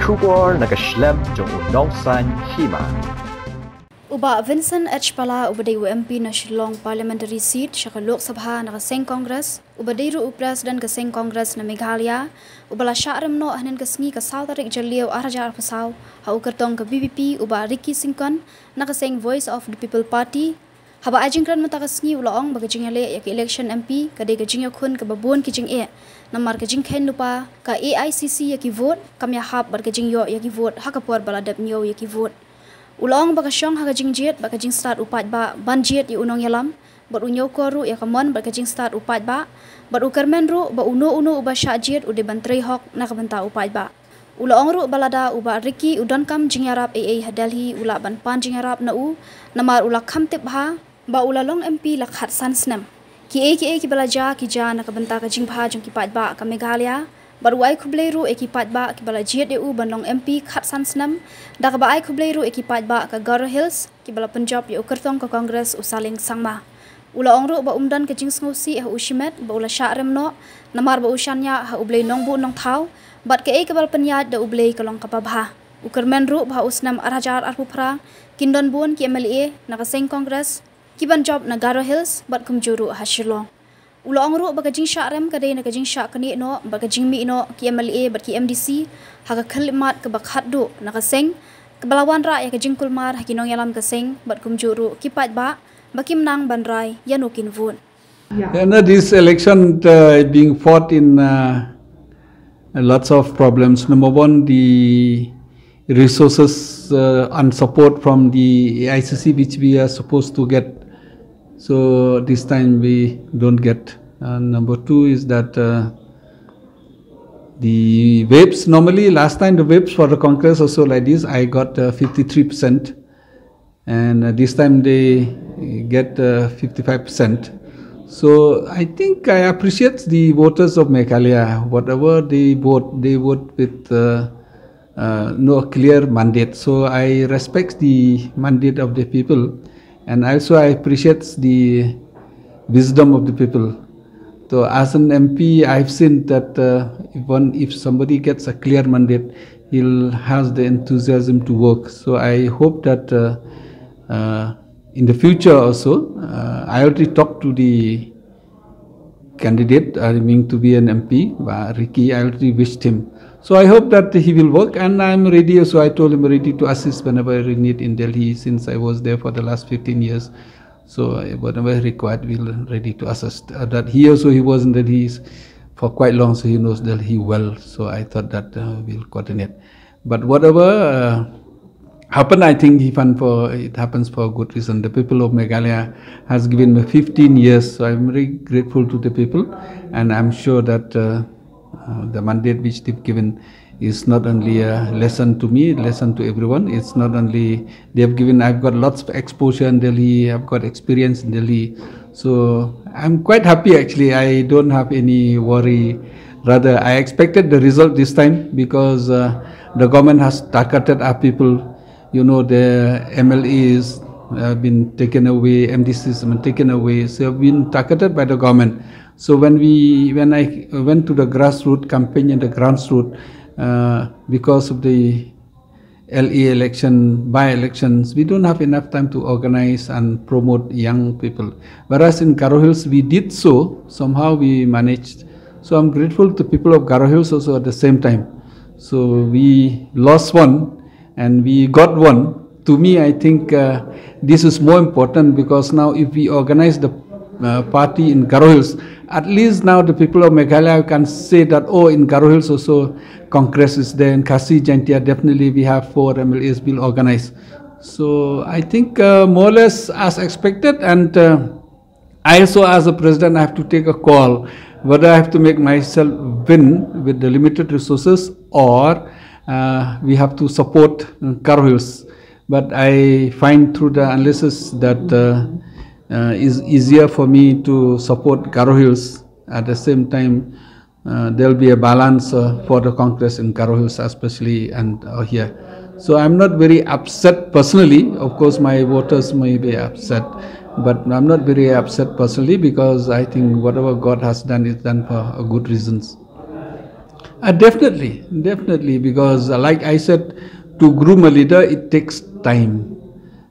Kubor nakaslem jong unongsan hima. Uba Vincent H. Pala ubadai UMP na Shillong Parliamentary Seat sa Lok Sabha na Kaseng Congress, ubadai ru President Kaseng Congress na Meghalaya, ubala syarem no ahnen kasngi ka South Tarik Jalio Arajar Pasaw, hau kertong ka BBP uba Ricky Singkon na Kaseng Voice of the People Party, haba ajingkran mata kasngi ulaong bagajing hale yak election MP kadai gajing yakun ka babon kijing namar kajing ken lupa ka AICC yaki vote kamya hab bargajing yo yaki vote hakapor baladap nyo yaki vote. Ulang bakasyong hagajing jet bakajing start upat ba banjet yu unong yalam bar unyo koru ya kamon bakajing start upat ba bar ukarmen ru ba uno uba sya jet ude bantrei hok na kabanta upat ba ulang ru balada uba Ricky udan kam jingyarap AA Delhi ula ban pan jingyarap na namar ula kam tip ha ba ulalong MP lakhat sansnam ki balaja ki ja na kabanta kajing bha jong ki pat ba ka Meghalaya baruai kubleiru ekipat ba ki bala jiat eu banlong MP khat sansnam da ka baai kubleiru ekipat ba ka Garo Hills ki bala Punjab eu kertong ka Congress usaling sangma ula ongru ba umdan ka jingsngausi ha ushimet ba ula syarem no namar ba usyanya ha ublei nongbu nong thau bat ka ka bala penyat da ublei kalong ka pabha ukermen ru ba usnam arhajar arpupra kindon bun ki MLA na Kaseng Congress ki ban job na Garo Hills bat kumjuru ha Shillong ulang ru bagajing syarem kadai na kajing syak kani no bagajing mi no ki MLA bar ki MDC haga khalimat ke bakhat du na Kaseng kebalawan ra ya kajing kulmar hakinong yalam Kaseng bat kumjuru kipat ba bakim nang banrai yanukin vote. This election being fought in lots of problems. Number one, the resources and support from the ICC which we are supposed to get. So this time we don't get. Number two is that the VAPs, normally last time the VAPs for the Congress also like this, I got 53%, and this time they get 55%. So I think I appreciate the voters of Meghalaya. Whatever they vote with no clear mandate. So I respect the mandate of the people. And also I appreciate the wisdom of the people. So as an MP, I've seen that if somebody gets a clear mandate, he'll has the enthusiasm to work. So I hope that in the future also, I already talked to the candidate aiming to be an MP, Ricky. I already wished him. So I hope that he will work, and I'm ready. So I told him ready to assist whenever I need in Delhi, since I was there for the last 15 years. So whatever required, we'll ready to assist. That he was in Delhi for quite long, so he knows Delhi well. So I thought that we'll coordinate. But whatever happened, I think it happens for a good reason. The people of Meghalaya has given me 15 years, so I'm very grateful to the people, and I'm sure that the mandate which they've given is not only a lesson to me, lesson to everyone. It's not only they've given, I've got lots of exposure in Delhi, I've got experience in Delhi. So I'm quite happy actually. I don't have any worry. Rather, I expected the result this time because the government has targeted our people. You know, the MLAs have been taken away, MDCs have been taken away, so have been targeted by the government. So when I went to the grassroots campaign and the grassroots, because of the LA election, by-elections, we don't have enough time to organize and promote young people. Whereas in Garo Hills, we did so, somehow we managed. So I'm grateful to people of Garo Hills also at the same time. So we lost one and we got one. To me, I think this is more important, because now if we organize the party in Garo Hills, at least now the people of Meghalaya can say that, oh, in Garo Hills also Congress is there, in Khasi Jaintia definitely we have 4 MLAs will organize. So I think more or less as expected, and I also as a president I have to take a call whether I have to make myself win with the limited resources, or we have to support Garo Hills. But I find through the analysis that is easier for me to support Garo Hills. At the same time, there will be a balance for the Congress in Garo Hills especially, and here. So I'm not very upset personally. Of course, my voters may be upset, but I'm not very upset personally, because I think whatever God has done is done for good reasons. Definitely, because like I said, to groom a leader, it takes time.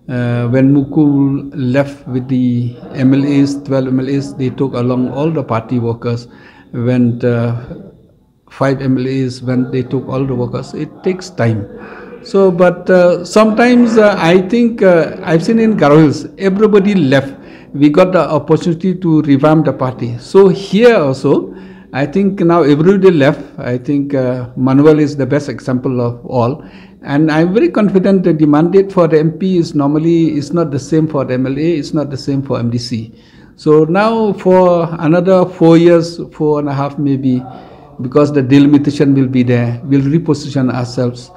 When Mukul left with the MLAs, 12 MLAs, they took along all the party workers. When 5 MLAs, when they took all the workers, it takes time. So, but sometimes I think I've seen in Garo Hills, everybody left. We got the opportunity to revamp the party. So here also, I think now everybody left. I think Manuel is the best example of all. And I'm very confident that the mandate for the MP is normally not the same for the MLA, it's not the same for MDC. So now for another 4 years, 4.5 maybe, because the delimitation will be there, we'll reposition ourselves.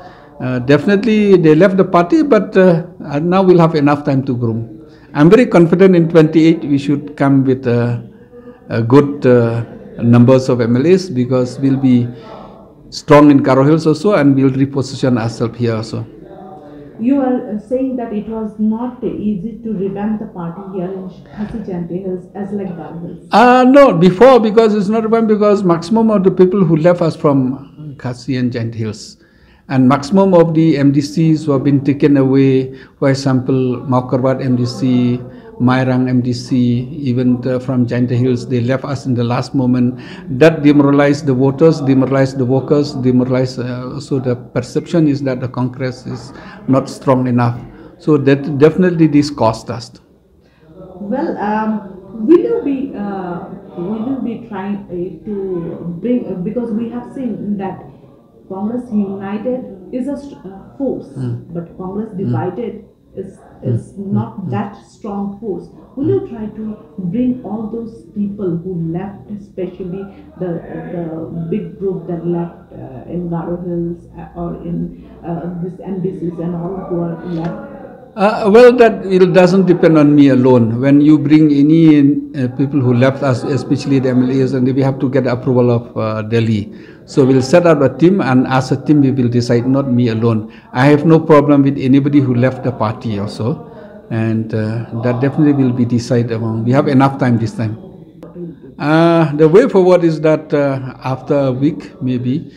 Definitely they left the party, but now we'll have enough time to groom. I'm very confident in 28 we should come with a good numbers of MLAs, because we'll be strong in Garo Hills also, and we'll reposition ourselves here also. You are saying that it was not easy to revamp the party here in Khasi Jaintia Hills as like Garo Hills. No, before, because it's not revamped, because maximum of the people who left us from Khasi and Jaintia Hills, and maximum of the MDCs who have been taken away. For example, Maukarbat MDC, Mairang MDC, even from Jaintia Hills, they left us in the last moment. That demoralized the voters, demoralized the workers, demoralized. So the perception is that the Congress is not strong enough. So that definitely this cost us. Well, will you be trying to bring, because we have seen that Congress united is a force, but Congress divided is not that strong force. Will you try to bring all those people who left, especially the big group that left in Garo Hills or in this MDCs and all who are left? Well, that it doesn't depend on me alone. When you bring any people who left us, especially the MLAs, and we have to get the approval of Delhi. So we'll set up a team, and as a team we will decide, not me alone. I have no problem with anybody who left the party also, and that definitely will be decided among. We have enough time this time. The way forward is that after a week maybe,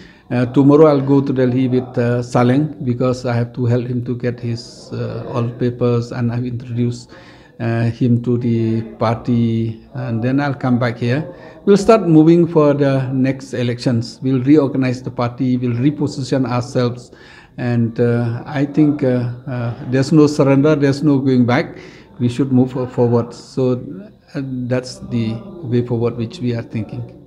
tomorrow I'll go to Delhi with Saleng, because I have to help him to get his all papers, and I've introduced him to the party, and then I'll come back here. We'll start moving for the next elections. We'll reorganize the party, we'll reposition ourselves, and I think there's no surrender, there's no going back. We should move forward. So that's the way forward which we are thinking.